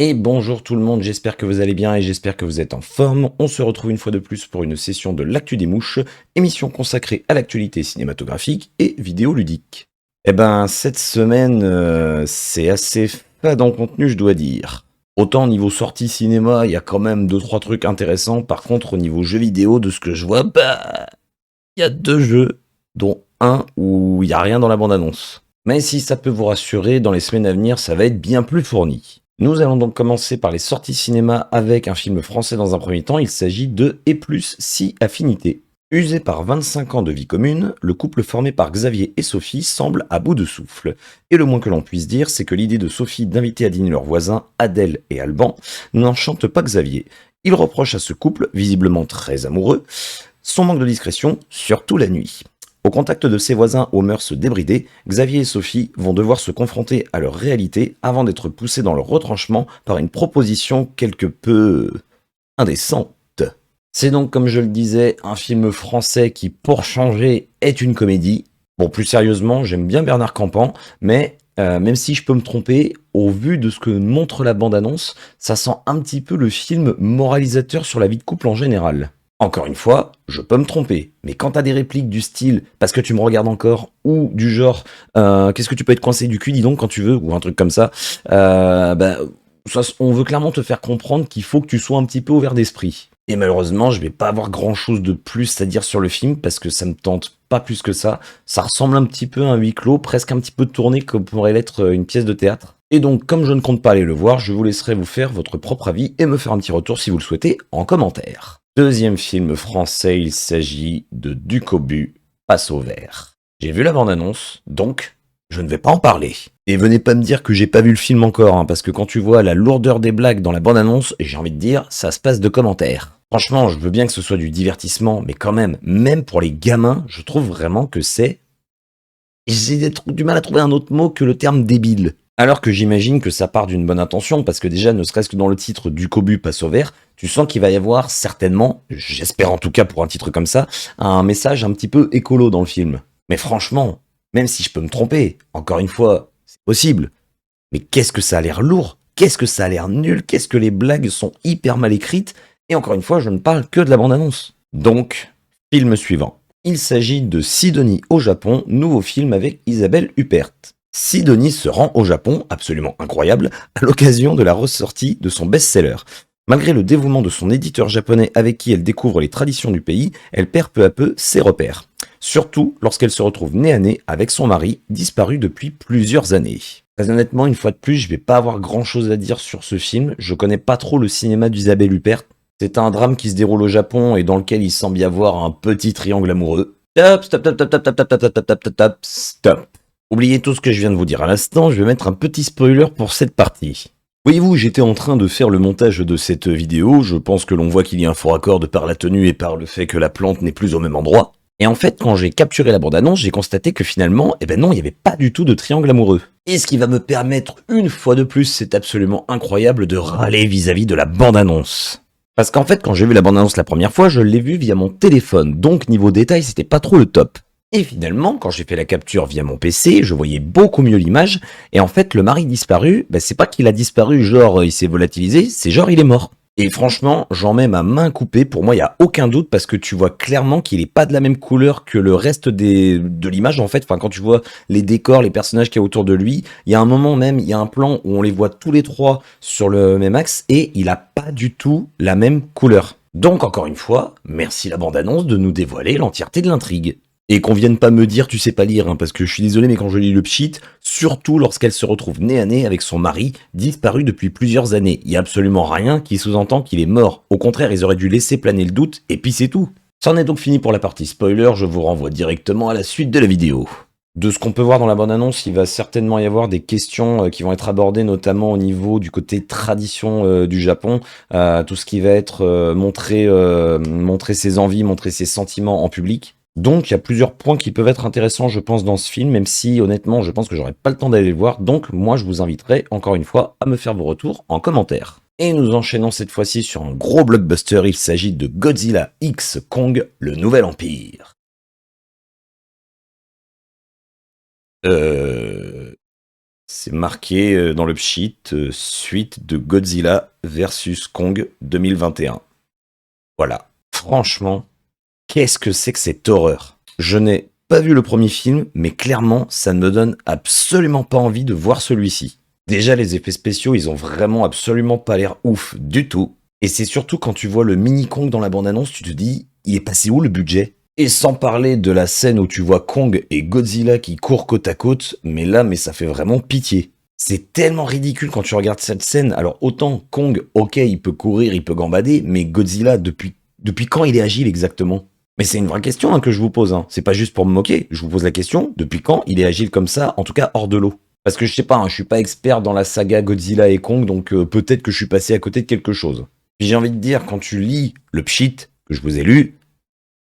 Et bonjour tout le monde, j'espère que vous allez bien et j'espère que vous êtes en forme. On se retrouve une fois de plus pour une session de l'Actu des Mouches, émission consacrée à l'actualité cinématographique et vidéoludique. Cette semaine, c'est assez fade en contenu, je dois dire. Autant au niveau sortie cinéma, il y a quand même deux trois trucs intéressants. Par contre, au niveau jeux vidéo, de ce que je vois, il y a deux jeux, dont un où il y a rien dans la bande-annonce. Mais si ça peut vous rassurer, dans les semaines à venir, ça va être bien plus fourni. Nous allons donc commencer par les sorties cinéma avec un film français dans un premier temps. Il s'agit de Et plus si affinité. Usé par 25 ans de vie commune, le couple formé par Xavier et Sophie semble à bout de souffle. Et le moins que l'on puisse dire, c'est que l'idée de Sophie d'inviter à dîner leurs voisins, Adèle et Alban, n'enchante pas Xavier. Il reproche à ce couple, visiblement très amoureux, son manque de discrétion, surtout la nuit. Au contact de ses voisins aux mœurs débridées, Xavier et Sophie vont devoir se confronter à leur réalité avant d'être poussés dans leur retranchement par une proposition quelque peu indécente. C'est donc, comme je le disais, un film français qui, pour changer, est une comédie. Bon, plus sérieusement, j'aime bien Bernard Campan, mais même si je peux me tromper, au vu de ce que montre la bande-annonce, ça sent un petit peu le film moralisateur sur la vie de couple en général. Encore une fois, je peux me tromper, mais quand t'as des répliques du style «parce que tu me regardes encore» ou du genre «qu'est-ce que tu peux être coincé du cul, dis donc, quand tu veux» ou un truc comme ça, euh, bah, on veut clairement te faire comprendre qu'il faut que tu sois un petit peu ouvert d'esprit. Et malheureusement, je vais pas avoir grand chose de plus à dire sur le film parce que ça me tente pas plus que ça. Ça ressemble un petit peu à un huis clos, presque un petit peu tourné comme pourrait l'être une pièce de théâtre. Et donc, comme je ne compte pas aller le voir, je vous laisserai vous faire votre propre avis et me faire un petit retour si vous le souhaitez en commentaire. Deuxième film français, il s'agit de Ducobu, Passe au vert. J'ai vu la bande-annonce, donc je ne vais pas en parler. Et venez pas me dire que j'ai pas vu le film encore, hein, parce que quand tu vois la lourdeur des blagues dans la bande-annonce, j'ai envie de dire, ça se passe de commentaires. Franchement, je veux bien que ce soit du divertissement, mais quand même pour les gamins, je trouve vraiment que c'est... J'ai du mal à trouver un autre mot que le terme débile. Alors que j'imagine que ça part d'une bonne intention, parce que déjà, ne serait-ce que dans le titre du Cobu passe au vert, tu sens qu'il va y avoir certainement, j'espère en tout cas pour un titre comme ça, un message un petit peu écolo dans le film. Mais franchement, même si je peux me tromper, encore une fois, c'est possible. Mais qu'est-ce que ça a l'air lourd, qu'est-ce que ça a l'air nul, qu'est-ce que les blagues sont hyper mal écrites, et encore une fois, je ne parle que de la bande-annonce. Donc, film suivant. Il s'agit de Sidonie au Japon, nouveau film avec Isabelle Huppert. Sidonie se rend au Japon, absolument incroyable, à l'occasion de la ressortie de son best-seller. Malgré le dévouement de son éditeur japonais avec qui elle découvre les traditions du pays, elle perd peu à peu ses repères. Surtout lorsqu'elle se retrouve nez à nez avec son mari, disparu depuis plusieurs années. Très honnêtement, une fois de plus, je vais pas avoir grand chose à dire sur ce film. Je connais pas trop le cinéma d'Isabelle Huppert. C'est un drame qui se déroule au Japon et dans lequel il semble y avoir un petit triangle amoureux. Stop. Oubliez tout ce que je viens de vous dire à l'instant, je vais mettre un petit spoiler pour cette partie. Voyez-vous, j'étais en train de faire le montage de cette vidéo, je pense que l'on voit qu'il y a un faux raccord de par la tenue et par le fait que la plante n'est plus au même endroit. Et en fait, quand j'ai capturé la bande-annonce, j'ai constaté que finalement, non, il n'y avait pas du tout de triangle amoureux. Et ce qui va me permettre, une fois de plus, c'est absolument incroyable, de râler vis-à-vis de la bande-annonce. Parce qu'en fait, quand j'ai vu la bande-annonce la première fois, je l'ai vue via mon téléphone, donc niveau détail, c'était pas trop le top. Et finalement, quand j'ai fait la capture via mon PC, je voyais beaucoup mieux l'image, et en fait, le mari disparu, c'est pas qu'il a disparu genre il s'est volatilisé, c'est genre il est mort. Et franchement, j'en mets ma main coupée, pour moi il y a aucun doute parce que tu vois clairement qu'il est pas de la même couleur que le reste de l'image en fait, enfin quand tu vois les décors, les personnages qu'il y a autour de lui, il y a un moment même, il y a un plan où on les voit tous les trois sur le même axe et il a pas du tout la même couleur. Donc encore une fois, merci la bande-annonce de nous dévoiler l'entièreté de l'intrigue. Et qu'on vienne pas me dire tu sais pas lire, hein, parce que je suis désolé mais quand je lis le pchit, surtout lorsqu'elle se retrouve nez à nez avec son mari, disparu depuis plusieurs années, il y a absolument rien qui sous-entend qu'il est mort. Au contraire, ils auraient dû laisser planer le doute, et puis c'est tout. C'en est donc fini pour la partie spoiler, je vous renvoie directement à la suite de la vidéo. De ce qu'on peut voir dans la bande-annonce, il va certainement y avoir des questions qui vont être abordées, notamment au niveau du côté tradition du Japon, tout ce qui va être montrer ses envies, montrer ses sentiments en public. Donc il y a plusieurs points qui peuvent être intéressants, je pense, dans ce film, même si honnêtement, je pense que j'aurai pas le temps d'aller le voir. Donc moi, je vous inviterai encore une fois à me faire vos retours en commentaire. Et nous enchaînons cette fois-ci sur un gros blockbuster. Il s'agit de Godzilla X Kong, le Nouvel Empire. Euh... C'est marqué dans le pchit suite de Godzilla versus Kong 2021. Voilà. Franchement, qu'est-ce que c'est que cette horreur? Je n'ai pas vu le premier film, mais clairement, ça ne me donne absolument pas envie de voir celui-ci. Déjà, les effets spéciaux, ils ont vraiment absolument pas l'air ouf du tout. Et c'est surtout quand tu vois le mini Kong dans la bande-annonce, tu te dis, il est passé où le budget? Et sans parler de la scène où tu vois Kong et Godzilla qui courent côte à côte, mais là, mais ça fait vraiment pitié. C'est tellement ridicule quand tu regardes cette scène. Alors autant Kong, ok, il peut courir, il peut gambader, mais Godzilla, depuis quand il est agile exactement? Mais c'est une vraie question hein, que je vous pose. Hein. C'est pas juste pour me moquer. Je vous pose la question, depuis quand il est agile comme ça, en tout cas hors de l'eau? Parce que je sais pas, hein, je suis pas expert dans la saga Godzilla et Kong, donc peut-être que je suis passé à côté de quelque chose. Puis j'ai envie de dire, quand tu lis le pchit que je vous ai lu,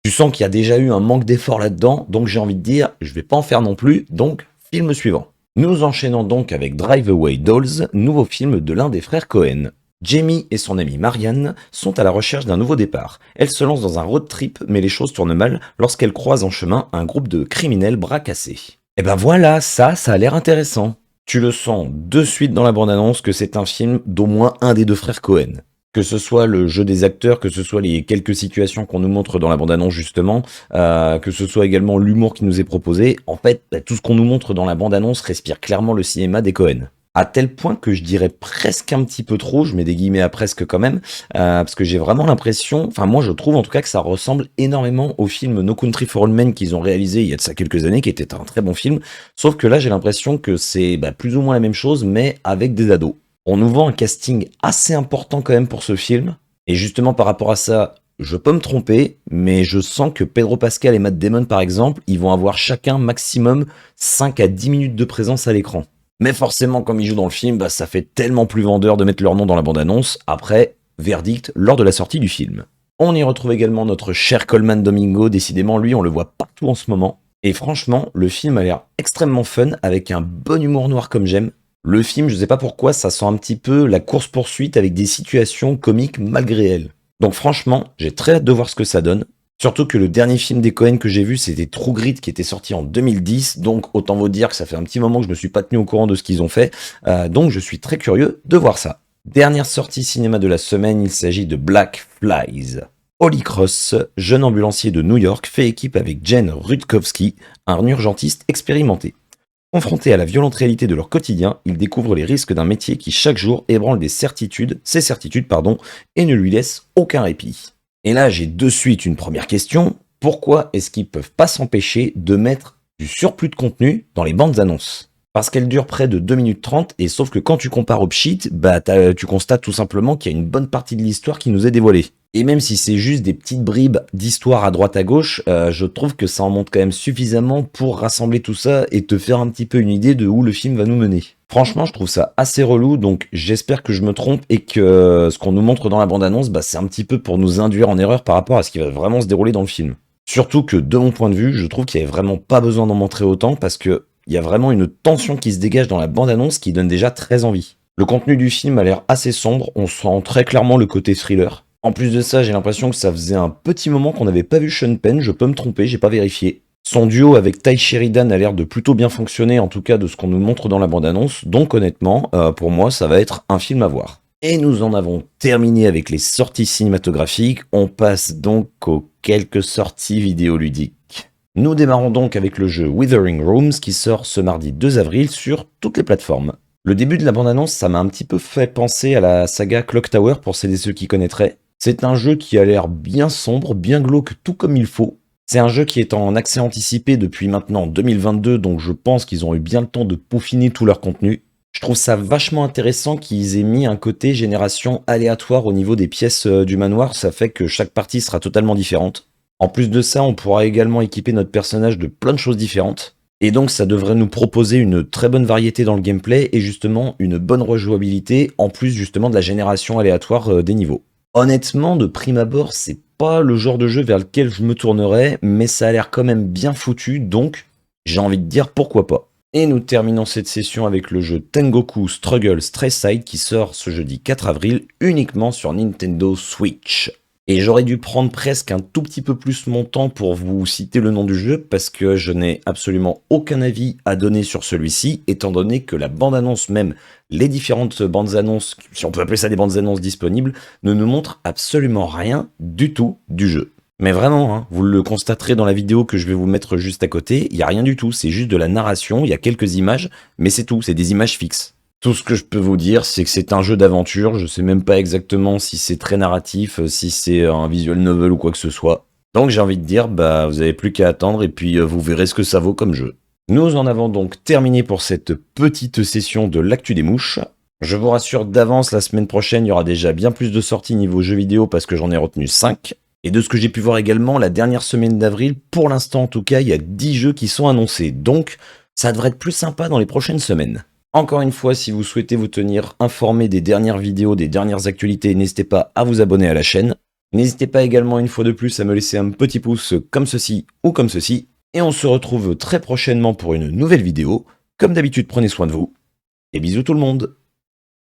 tu sens qu'il y a déjà eu un manque d'effort là-dedans, donc j'ai envie de dire, je vais pas en faire non plus, donc film suivant. Nous enchaînons donc avec Drive Away Dolls, nouveau film de l'un des frères Cohen. Jamie et son amie Marianne sont à la recherche d'un nouveau départ. Elle se lance dans un road trip, mais les choses tournent mal lorsqu'elle croise en chemin un groupe de criminels bras cassés. Et ben voilà, ça a l'air intéressant. Tu le sens de suite dans la bande-annonce que c'est un film d'au moins un des deux frères Cohen. Que ce soit le jeu des acteurs, que ce soit les quelques situations qu'on nous montre dans la bande-annonce justement, que ce soit également l'humour qui nous est proposé, en fait, tout ce qu'on nous montre dans la bande-annonce respire clairement le cinéma des Cohen. À tel point que je dirais presque un petit peu trop, je mets des guillemets à presque quand même, parce que j'ai vraiment l'impression, enfin moi je trouve en tout cas que ça ressemble énormément au film No Country for Old Men qu'ils ont réalisé il y a de ça quelques années, qui était un très bon film, sauf que là j'ai l'impression que c'est plus ou moins la même chose, mais avec des ados. On nous vend un casting assez important quand même pour ce film, et justement par rapport à ça, je peux me tromper, mais je sens que Pedro Pascal et Matt Damon par exemple, ils vont avoir chacun maximum 5 à 10 minutes de présence à l'écran. Mais forcément, comme ils jouent dans le film, ça fait tellement plus vendeur de mettre leur nom dans la bande-annonce. Après, verdict lors de la sortie du film. On y retrouve également notre cher Coleman Domingo. Décidément, lui, on le voit partout en ce moment. Et franchement, le film a l'air extrêmement fun, avec un bon humour noir comme j'aime. Le film, je sais pas pourquoi, ça sent un petit peu la course-poursuite avec des situations comiques malgré elles. Donc franchement, j'ai très hâte de voir ce que ça donne. Surtout que le dernier film des Coen que j'ai vu, c'était True Grit qui était sorti en 2010, donc autant vous dire que ça fait un petit moment que je ne me suis pas tenu au courant de ce qu'ils ont fait, donc je suis très curieux de voir ça. Dernière sortie cinéma de la semaine, il s'agit de Black Flies. Holly Cross, jeune ambulancier de New York, fait équipe avec Jen Rutkowski, un urgentiste expérimenté. Confrontés à la violente réalité de leur quotidien, ils découvrent les risques d'un métier qui chaque jour ébranle ses certitudes, et ne lui laisse aucun répit. Et là, j'ai de suite une première question. Pourquoi est-ce qu'ils peuvent pas s'empêcher de mettre du surplus de contenu dans les bandes annonces? Parce qu'elles durent près de 2 minutes 30, et sauf que quand tu compares au pchit, tu constates tout simplement qu'il y a une bonne partie de l'histoire qui nous est dévoilée. Et même si c'est juste des petites bribes d'histoire à droite à gauche, je trouve que ça en montre quand même suffisamment pour rassembler tout ça et te faire un petit peu une idée de où le film va nous mener. Franchement, je trouve ça assez relou, donc j'espère que je me trompe et que ce qu'on nous montre dans la bande-annonce, c'est un petit peu pour nous induire en erreur par rapport à ce qui va vraiment se dérouler dans le film. Surtout que, de mon point de vue, je trouve qu'il n'y avait vraiment pas besoin d'en montrer autant parce que il y a vraiment une tension qui se dégage dans la bande-annonce qui donne déjà très envie. Le contenu du film a l'air assez sombre, on sent très clairement le côté thriller. En plus de ça, j'ai l'impression que ça faisait un petit moment qu'on n'avait pas vu Sean Penn, je peux me tromper, j'ai pas vérifié. Son duo avec Ty Sheridan a l'air de plutôt bien fonctionner, en tout cas de ce qu'on nous montre dans la bande-annonce, donc honnêtement, pour moi, ça va être un film à voir. Et nous en avons terminé avec les sorties cinématographiques, on passe donc aux quelques sorties vidéoludiques. Nous démarrons donc avec le jeu Withering Rooms qui sort ce mardi 2 avril sur toutes les plateformes. Le début de la bande-annonce, ça m'a un petit peu fait penser à la saga Clock Tower pour celles et ceux qui connaîtraient. C'est un jeu qui a l'air bien sombre, bien glauque, tout comme il faut. C'est un jeu qui est en accès anticipé depuis maintenant 2022, donc je pense qu'ils ont eu bien le temps de peaufiner tout leur contenu. Je trouve ça vachement intéressant qu'ils aient mis un côté génération aléatoire au niveau des pièces du manoir, ça fait que chaque partie sera totalement différente. En plus de ça, on pourra également équiper notre personnage de plein de choses différentes. Et donc ça devrait nous proposer une très bonne variété dans le gameplay et justement une bonne rejouabilité, en plus justement de la génération aléatoire des niveaux. Honnêtement, de prime abord, c'est pas le genre de jeu vers lequel je me tournerais, mais ça a l'air quand même bien foutu, donc j'ai envie de dire pourquoi pas. Et nous terminons cette session avec le jeu Tengoku Struggle Stress Side qui sort ce jeudi 4 avril uniquement sur Nintendo Switch. Et j'aurais dû prendre presque un tout petit peu plus mon temps pour vous citer le nom du jeu parce que je n'ai absolument aucun avis à donner sur celui-ci, étant donné que la bande-annonce même, les différentes bandes-annonces, si on peut appeler ça des bandes-annonces disponibles, ne nous montrent absolument rien du tout du jeu. Mais vraiment, hein, vous le constaterez dans la vidéo que je vais vous mettre juste à côté, il n'y a rien du tout, c'est juste de la narration, il y a quelques images, mais c'est tout, c'est des images fixes. Tout ce que je peux vous dire, c'est que c'est un jeu d'aventure, je sais même pas exactement si c'est très narratif, si c'est un visual novel ou quoi que ce soit. Donc j'ai envie de dire, bah vous avez plus qu'à attendre et puis vous verrez ce que ça vaut comme jeu. Nous en avons donc terminé pour cette petite session de l'actu des mouches. Je vous rassure d'avance, la semaine prochaine, il y aura déjà bien plus de sorties niveau jeux vidéo parce que j'en ai retenu 5. Et de ce que j'ai pu voir également, la dernière semaine d'avril, pour l'instant en tout cas, il y a 10 jeux qui sont annoncés. Donc, ça devrait être plus sympa dans les prochaines semaines. Encore une fois, si vous souhaitez vous tenir informé des dernières vidéos, des dernières actualités, n'hésitez pas à vous abonner à la chaîne. N'hésitez pas également une fois de plus à me laisser un petit pouce comme ceci ou comme ceci. Et on se retrouve très prochainement pour une nouvelle vidéo. Comme d'habitude, prenez soin de vous. Et bisous tout le monde!